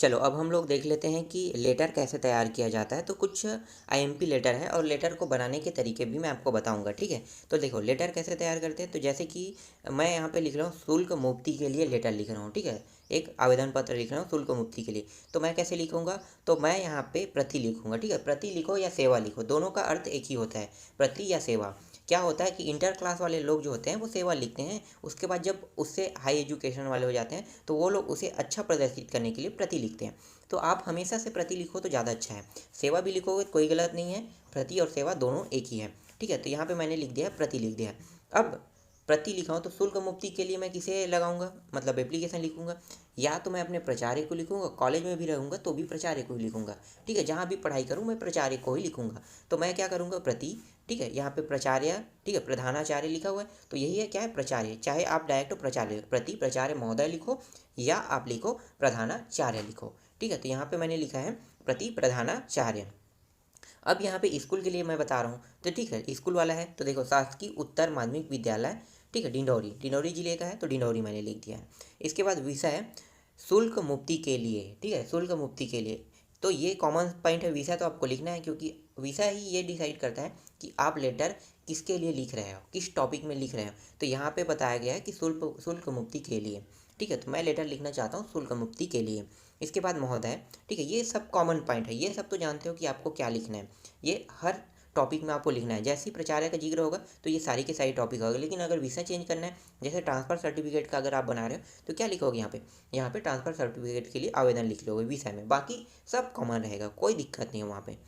चलो अब हम लोग देख लेते हैं कि लेटर कैसे तैयार किया जाता है। तो कुछ आईएमपी लेटर है और लेटर को बनाने के तरीके भी मैं आपको बताऊंगा, ठीक है। तो देखो लेटर कैसे तैयार करते हैं। तो जैसे कि मैं यहाँ पे लिख रहा हूँ शुल्क मुक्ति के लिए लेटर लिख रहा हूँ, ठीक है। एक आवेदन पत्र लिख रहा हूँ शुल्क मुक्ति के लिए। तो मैं कैसे लिखूंगा, तो मैं यहाँ पे प्रति लिखूंगा, ठीक है। प्रति लिखो या सेवा लिखो, दोनों का अर्थ एक ही होता है, प्रति या सेवा। क्या होता है कि इंटर क्लास वाले लोग जो होते हैं वो सेवा लिखते हैं, उसके बाद जब उससे हाई एजुकेशन वाले हो जाते हैं तो वो लोग उसे अच्छा प्रदर्शित करने के लिए प्रति लिखते हैं। तो आप हमेशा से प्रति लिखो तो ज़्यादा अच्छा है। सेवा भी लिखोगे तो कोई गलत नहीं है, प्रति और सेवा दोनों एक ही है, ठीक है। तो यहाँ पे मैंने लिख दिया है, प्रति लिख दिया है। अब प्रति लिखा हूँ तो शुल्क मुक्ति के लिए मैं किसे लगाऊंगा, मतलब एप्लीकेशन लिखूंगा। या तो मैं अपने प्राचार्य को लिखूंगा, कॉलेज में भी रहूँगा तो भी प्राचार्य को ही लिखूंगा, ठीक है। जहाँ भी पढ़ाई करूँ मैं प्राचार्य को ही लिखूंगा। तो मैं क्या करूँगा, प्रति, ठीक है। यहाँ पे प्राचार्य, ठीक है, प्रधानाचार्य लिखा हुआ है तो यही है, क्या है, प्राचार्य। चाहे आप डायरेक्ट प्राचार्य प्रति प्राचार्य महोदय लिखो या आप लिखो प्रधानाचार्य लिखो, ठीक है। तो यहाँ पे मैंने लिखा है प्रति प्रधानाचार्य। अब यहाँ पे स्कूल के लिए मैं बता रहा हूँ, तो ठीक है स्कूल वाला है। तो देखो शासकीय उत्तर माध्यमिक विद्यालय, ठीक है, डिंडौरी, डिंडौरी जिले का है तो डिंडौरी मैंने लिख दिया है। इसके बाद विषय शुल्क मुक्ति के लिए, ठीक है, शुल्क मुक्ति के लिए। तो ये कॉमन पॉइंट है, विषय तो आपको लिखना है क्योंकि विषय ही ये डिसाइड करता है कि आप लेटर किसके लिए लिख रहे हो, किस टॉपिक में लिख रहे हो। तो यहाँ पे बताया गया है कि शुल्क शुल्क मुक्ति के लिए, ठीक है। तो मैं लेटर लिखना चाहता हूँ शुल्क मुक्ति के लिए। इसके बाद महोदय, ठीक है, ये सब कॉमन पॉइंट है, ये सब तो जानते हो कि आपको क्या लिखना है। ये हर टॉपिक में आपको लिखना है। जैसे ही प्राचार्य का जिक्र होगा तो ये सारी के सारी टॉपिक होगा। लेकिन अगर विषय चेंज करना है, जैसे ट्रांसफ़र सर्टिफिकेट का अगर आप बना रहे हो तो क्या लिखोगे यहाँ पे ट्रांसफ़र सर्टिफिकेट के लिए आवेदन लिख लोगे विषय में। बाकी सब कॉमन रहेगा, कोई दिक्कत नहीं है वहाँ पे।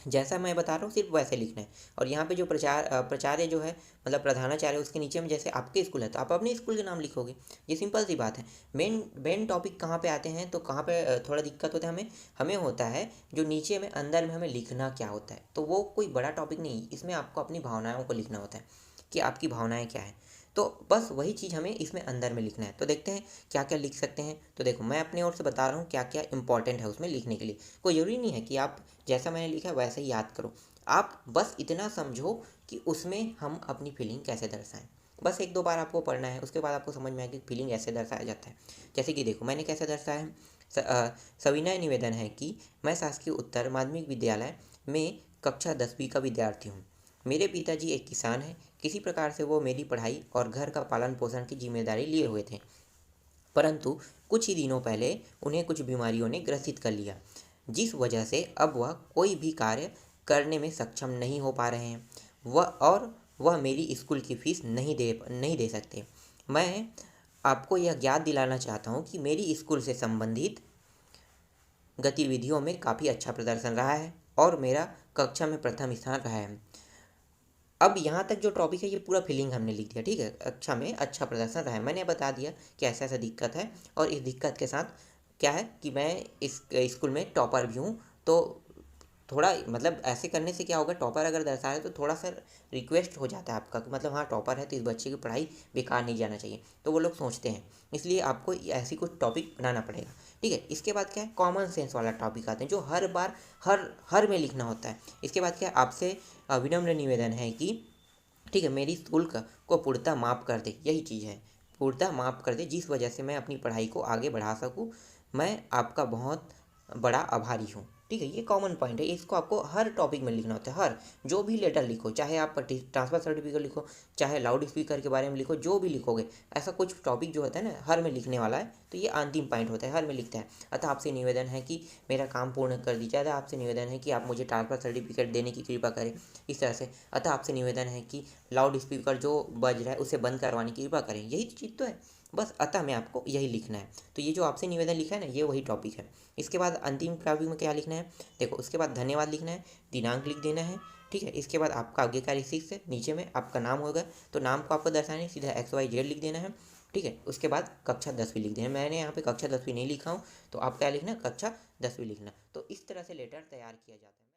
जैसा मैं बता रहा हूँ सिर्फ वैसे लिखना है। और यहाँ पे जो प्राचार्य जो है, मतलब प्रधानाचार्य, उसके नीचे में जैसे आपके स्कूल है तो आप अपने स्कूल के नाम लिखोगे। ये सिंपल सी बात है। मेन टॉपिक कहाँ पे आते हैं, तो कहाँ पे थोड़ा दिक्कत होता है हमें हमें होता है जो नीचे में अंदर में हमें लिखना क्या होता है। तो वो कोई बड़ा टॉपिक नहीं, इसमें आपको अपनी भावनाओं को लिखना होता है कि आपकी भावनाएँ क्या है। तो बस वही चीज़ हमें इसमें अंदर में लिखना है। तो देखते हैं क्या क्या लिख सकते हैं। तो देखो मैं अपने ओर से बता रहा हूँ क्या क्या इंपॉर्टेंट है उसमें लिखने के लिए। कोई ज़रूरी नहीं है कि आप जैसा मैंने लिखा है वैसे ही याद करो। आप बस इतना समझो कि उसमें हम अपनी फीलिंग कैसे दर्शाएं। बस एक दो बार आपको पढ़ना है, उसके बाद आपको समझ में आएगी फीलिंग ऐसे दर्शाया जाता है। जैसे कि देखो मैंने कैसे दर्शाया है। सविनय निवेदन है कि मैं शासकीय उत्तर माध्यमिक विद्यालय में कक्षा 10वीं का विद्यार्थी हूँ। मेरे पिताजी एक किसान हैं। किसी प्रकार से वो मेरी पढ़ाई और घर का पालन पोषण की जिम्मेदारी लिए हुए थे, परंतु कुछ ही दिनों पहले उन्हें कुछ बीमारियों ने ग्रसित कर लिया, जिस वजह से अब वह कोई भी कार्य करने में सक्षम नहीं हो पा रहे हैं। वह मेरी स्कूल की फीस नहीं दे सकते। मैं आपको यह ज्ञात दिलाना चाहता हूँ कि मेरी स्कूल से संबंधित गतिविधियों में काफ़ी अच्छा प्रदर्शन रहा है और मेरा कक्षा में प्रथम स्थान रहा है। अब यहाँ तक जो टॉपिक है ये पूरा फीलिंग हमने लिख दिया, ठीक है। कक्षा में अच्छा प्रदर्शन रहा है, मैंने बता दिया कि ऐसा ऐसा दिक्कत है और इस दिक्कत के साथ क्या है कि मैं इस स्कूल में टॉपर भी हूँ। तो थोड़ा मतलब ऐसे करने से क्या होगा, टॉपर अगर दर्शाए तो थोड़ा सा रिक्वेस्ट हो जाता है आपका कि मतलब हाँ टॉपर है तो इस बच्चे की पढ़ाई बेकार नहीं जाना चाहिए, तो वो लोग सोचते हैं। इसलिए आपको ऐसी कुछ टॉपिक बनाना पड़ेगा, ठीक है। इसके बाद क्या है, कॉमन सेंस वाला टॉपिक आते हैं जो हर बार हर में लिखना होता है। इसके बाद क्या है, आपसे विनम्र निवेदन है कि ठीक है मेरी शुल्क को पूर्णतः माफ़ कर दे, यही चीज़ है, पूर्णतः माफ़ कर दे जिस वजह से मैं अपनी पढ़ाई को आगे बढ़ा सकूँ। मैं आपका बहुत बड़ा आभारी हूँ, ठीक है। ये कॉमन पॉइंट है, इसको आपको हर टॉपिक में लिखना होता है। हर जो भी लेटर लिखो, चाहे आप ट्रांसफ़र सर्टिफिकेट लिखो, चाहे लाउड स्पीकर के बारे में लिखो, जो भी लिखोगे ऐसा कुछ टॉपिक जो होता है ना हर में लिखने वाला है, तो ये अंतिम पॉइंट होता है, हर में लिखता है। अतः आपसे निवेदन है कि मेरा काम पूर्ण कर दीजिए। अतः आपसे निवेदन है कि आप मुझे ट्रांसफ़र सर्टिफिकेट देने की कृपा करें, इस तरह से। अतः आपसे निवेदन है कि लाउड स्पीकर जो बज रहा है उसे बंद करवाने की कृपा करें, यही चीज़ तो है। बस अतः में आपको यही लिखना है। तो ये जो आपसे निवेदन लिखा है ना ये वही टॉपिक है। इसके बाद अंतिम टॉपिक में क्या लिखना है, देखो उसके बाद धन्यवाद लिखना है, दिनांक लिख देना है, ठीक है। इसके बाद आपका आज्ञाकारी शिष्य, नीचे में आपका नाम होगा तो नाम को आपको दर्शाना है, सीधा XYZ लिख देना है, ठीक है। उसके बाद कक्षा 10वीं लिख देना है। मैंने यहाँ पे कक्षा 10वीं नहीं लिखा हूँ तो आप क्या लिखना, कक्षा 10वीं लिखना। तो इस तरह से लेटर तैयार किया जाता है।